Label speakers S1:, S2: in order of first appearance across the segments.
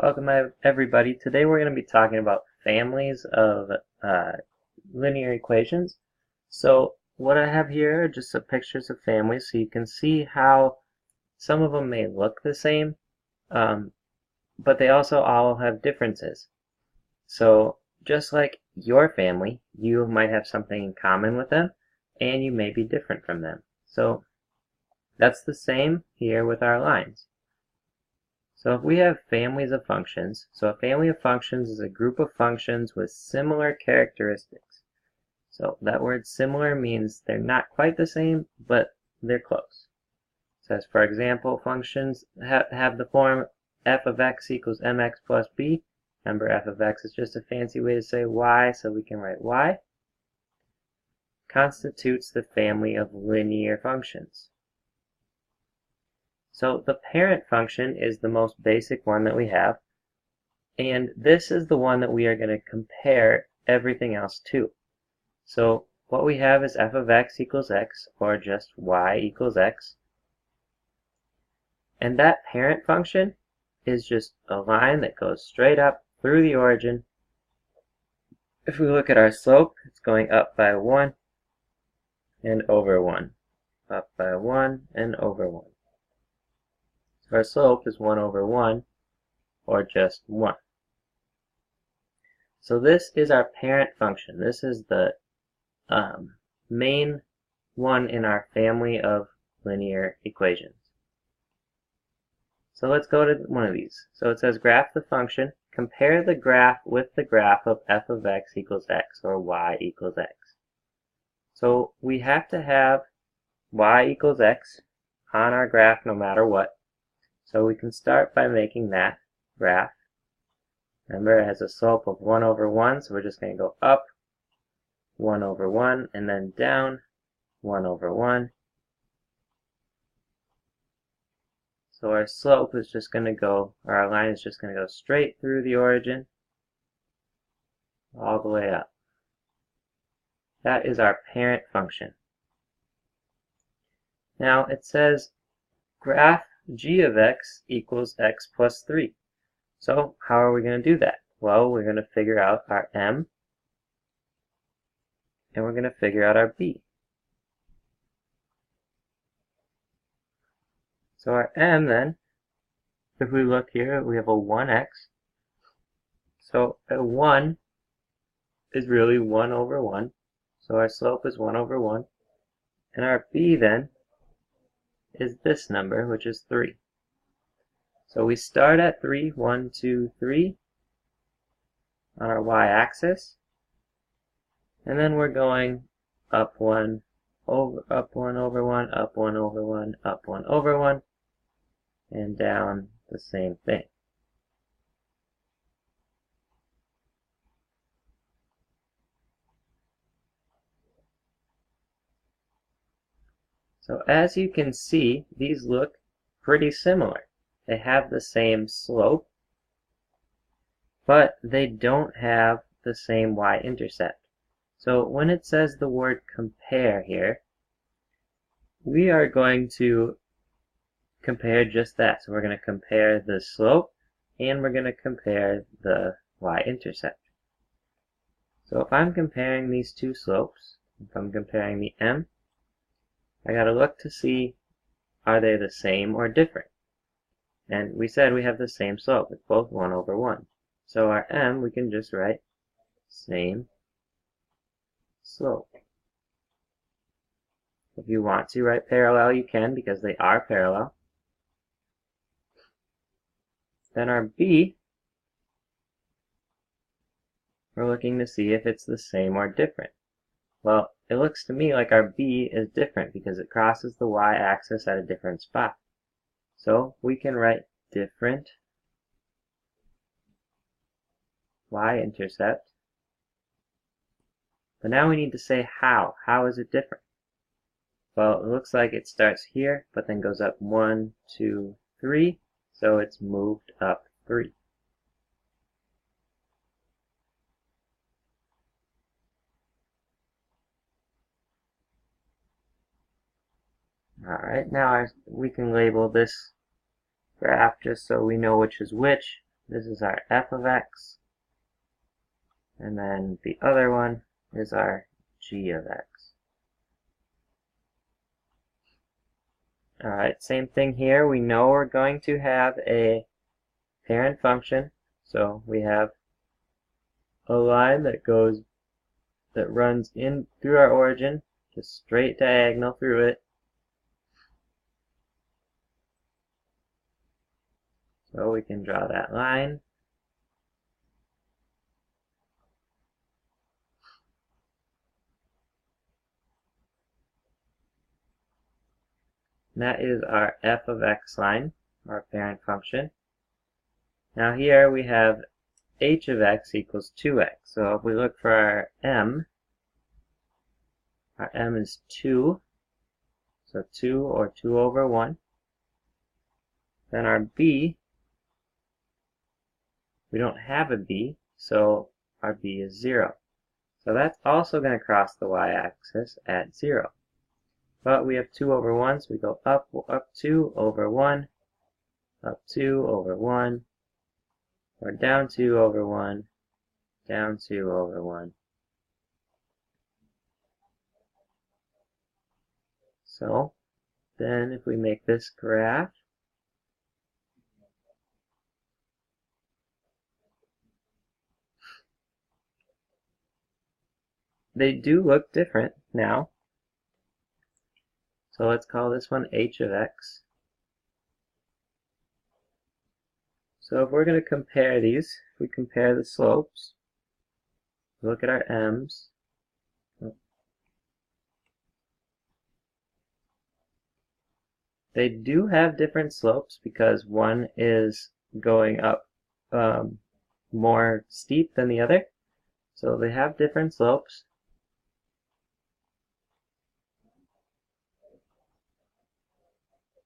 S1: Welcome everybody. Today we're going to be talking about families of linear equations. So what I have here are just some pictures of families so you can see how some of them may look the same, but they also all have differences. So just like your family, you might have something in common with them and you may be different from them. So that's the same here with our lines. So if we have families of functions, so a family of functions is a group of functions with similar characteristics. So that word similar means they're not quite the same, but they're close. It says, for example, functions have the form f of x equals mx plus b. Remember, f of x is just a fancy way to say y, so we can write y. Constitutes the family of linear functions. So the parent function is the most basic one that we have, and this is the one that we are going to compare everything else to. So what we have is f of x equals x, or just y equals x, and that parent function is just a line that goes straight up through the origin. If we look at our slope, it's going up by 1 and over 1, up by 1 and over 1. Our slope is 1 over 1, or just 1. So this is our parent function. This is the main one in our family of linear equations. So let's go to one of these. So it says graph the function. Compare the graph with the graph of f of x equals x, or y equals x. So we have to have y equals x on our graph no matter what. So we can start by making that graph. Remember, it has a slope of 1 over 1, so we're just going to go up 1 over 1, and then down 1 over 1. So our slope is just going to go, or our line is just going to go straight through the origin, all the way up. That is our parent function. Now it says graph g of x equals x plus 3. So how are we going to do that? Well, we're going to figure out our m, and we're going to figure out our b. So our m then, if we look here, we have a 1x. So a 1 is really 1 over 1. So our slope is 1 over 1. And our b then is this number, which is 3. So we start at 3, 1, 2, 3 on our y-axis. And then we're going up 1 over 1, up 1 over 1, up 1 over 1, and down the same thing. So as you can see, these look pretty similar. They have the same slope, but they don't have the same y-intercept. So when it says the word compare here, we are going to compare just that. So we're going to compare the slope, and we're going to compare the y-intercept. So if I'm comparing these two slopes, if I'm comparing the m, I got to look to see, are they the same or different? And we said we have the same slope. It's both 1 over 1. So our m, we can just write same slope. If you want to write parallel, you can, because they are parallel. Then our b, we're looking to see if it's the same or different. Well, it looks to me like our b is different because it crosses the y-axis at a different spot. So we can write different y-intercept. But now we need to say how. How is it different? Well, it looks like it starts here, but then goes up 1, 2, 3. So it's moved up 3. Alright, now we can label this graph just so we know which is which. This is our f of x. And then the other one is our g of x. Alright, same thing here. We know we're going to have a parent function. So we have a line that runs in through our origin, just straight diagonal through it. So we can draw that line. And that is our f of x line, our parent function. Now here we have h of x equals 2x. So if we look for our m is 2. So 2 or 2 over 1. Then our b, we don't have a b, so our b is 0. So that's also going to cross the y-axis at 0. But we have 2 over 1, so we go up 2 over 1, up 2 over 1, or down 2 over 1, down 2 over 1. So then if we make this graph, they do look different now. So let's call this one h of x. So if we're going to compare these, if we compare the slopes, look at our m's. They do have different slopes because one is going up more steep than the other. So they have different slopes.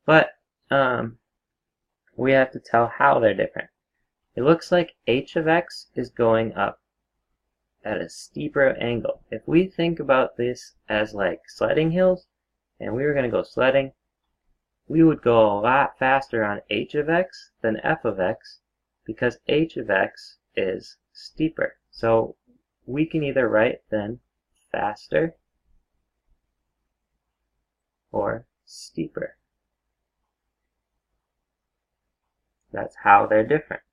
S1: But we have to tell how they're different. It looks like h of x is going up at a steeper angle. If we think about this as like sledding hills, and we were going to go sledding, we would go a lot faster on h of x than f of x because h of x is steeper. So we can either write then faster or steeper. That's how they're different.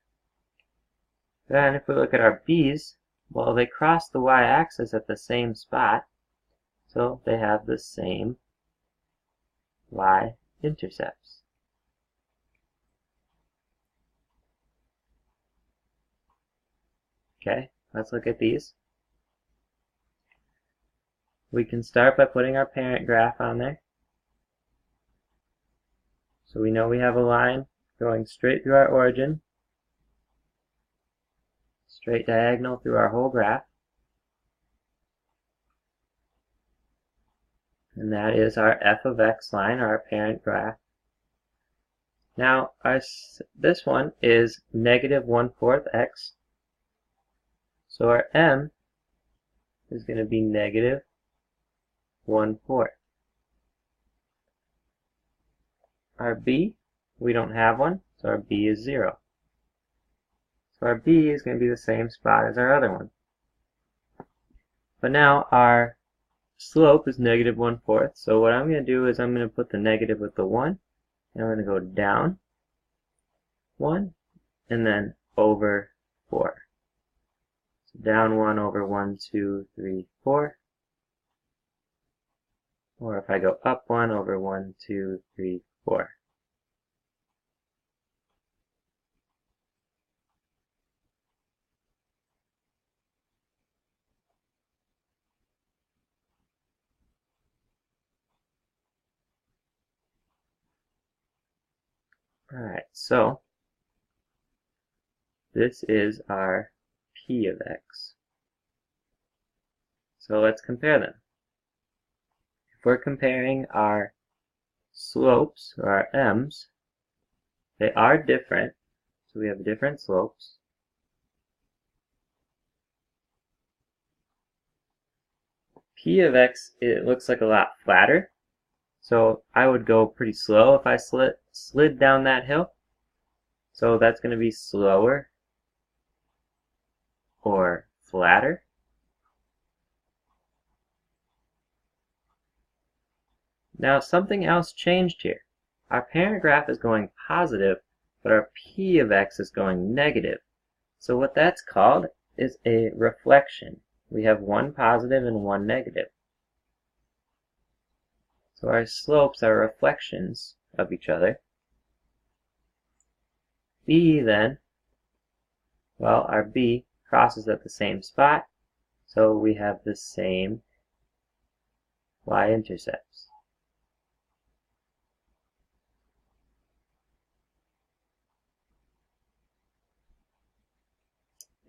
S1: Then if we look at our b's, well, they cross the y-axis at the same spot, so they have the same y-intercepts. Okay, let's look at these. We can start by putting our parent graph on there. So we know we have a line going straight through our origin, straight diagonal through our whole graph. And that is our f of x line, or our parent graph. Now, this one is negative 1/4 x. So our m is going to be negative 1/4. Our b, we don't have one, so our b is 0. So our b is going to be the same spot as our other one. But now our slope is negative 1/4, so what I'm going to do is I'm going to put the negative with the 1, and I'm going to go down 1, and then over 4. So down 1 over 1, 2, 3, 4. Or if I go up 1 over 1, 2, 3, 4. Alright, so this is our p of x. So let's compare them. If we're comparing our slopes, or our m's, they are different, so we have different slopes. P of x, it looks like a lot flatter, so I would go pretty slow if I slid down that hill. So that's going to be slower or flatter? Now something else changed here. Our parent graph is going positive, but our p of x is going negative. So what that's called is a reflection. We have one positive and one negative. So our slopes are reflections of each other. B then, well, our B crosses at the same spot, so we have the same y-intercepts.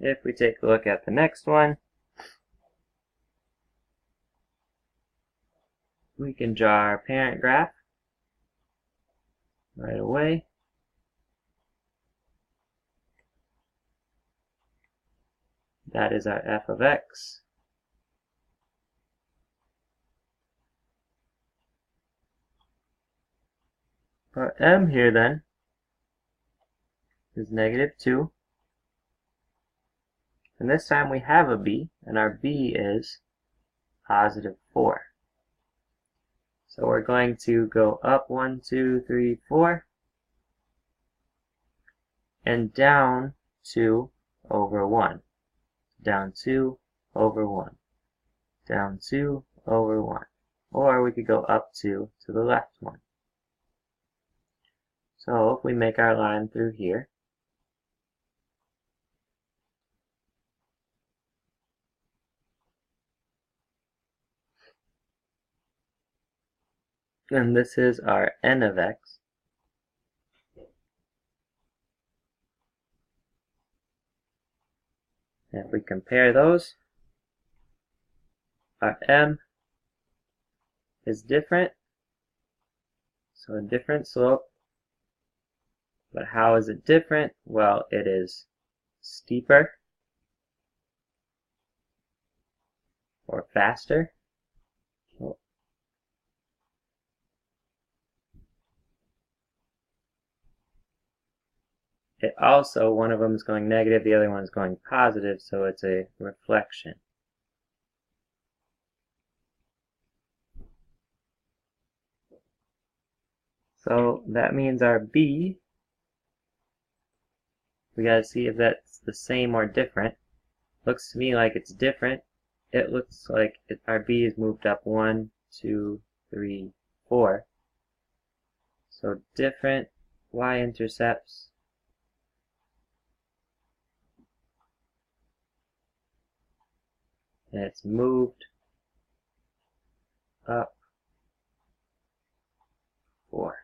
S1: If we take a look at the next one, we can draw our parent graph right away. That is our f of x. Our m here then is -2. And this time we have a b, and our b is +4. So we're going to go up 1, 2, 3, 4, and down 2 over 1. Down 2 over 1. Down 2 over 1. Or we could go up 2 to the left 1. So if we make our line through here, and this is our n of x. And if we compare those, our m is different, so a different slope. But how is it different? Well, it is steeper or faster. It also, one of them is going negative, the other one is going positive, so it's a reflection. So that means our B, we gotta see if that's the same or different. Looks to me like it's different. It looks like our B is moved up 1, 2, 3, 4. So different y-intercepts. And it's moved up 4.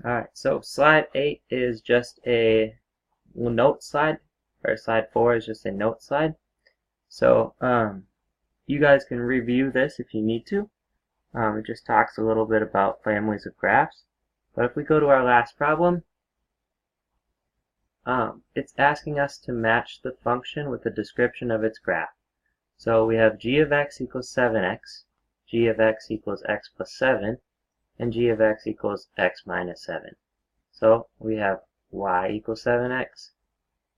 S1: Alright, so slide 8 is just a note slide, or slide 4 is just a note slide. So you guys can review this if you need to. It just talks a little bit about families of graphs. But if we go to our last problem, it's asking us to match the function with the description of its graph. So we have g of x equals 7x, g of x equals x plus 7, and g of x equals x minus 7. So we have y equals 7x,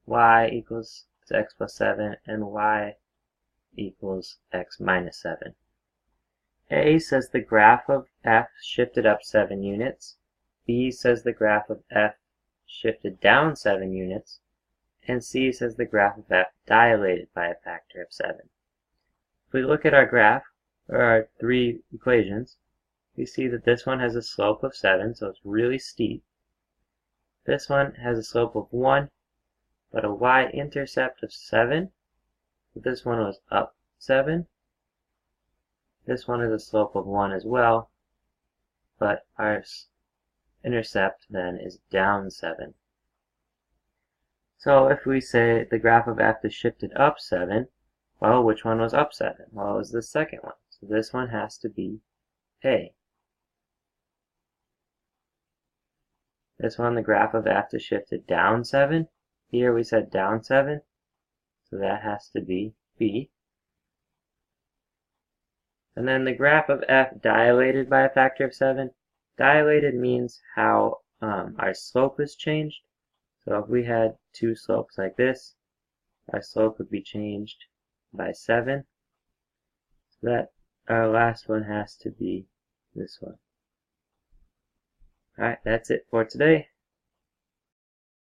S1: y equals x plus 7, and y equals x minus 7. A says the graph of f shifted up 7 units. B says the graph of f shifted down 7 units. And C says the graph of f dilated by a factor of 7. If we look at our graph, or our three equations, we see that this one has a slope of 7, so it's really steep. This one has a slope of 1, but a y-intercept of 7. This one was up 7. This one is a slope of 1 as well, but our intercept then is down 7. So if we say the graph of f is shifted up 7, well, which one was up 7? Well, it was the second one. So this one has to be A. This one, the graph of f is shifted down 7. Here we said down 7, so that has to be B. And then the graph of f dilated by a factor of 7. Dilated means how our slope is changed. So if we had two slopes like this, our slope would be changed by 7. So that our last one has to be this one. Alright, that's it for today.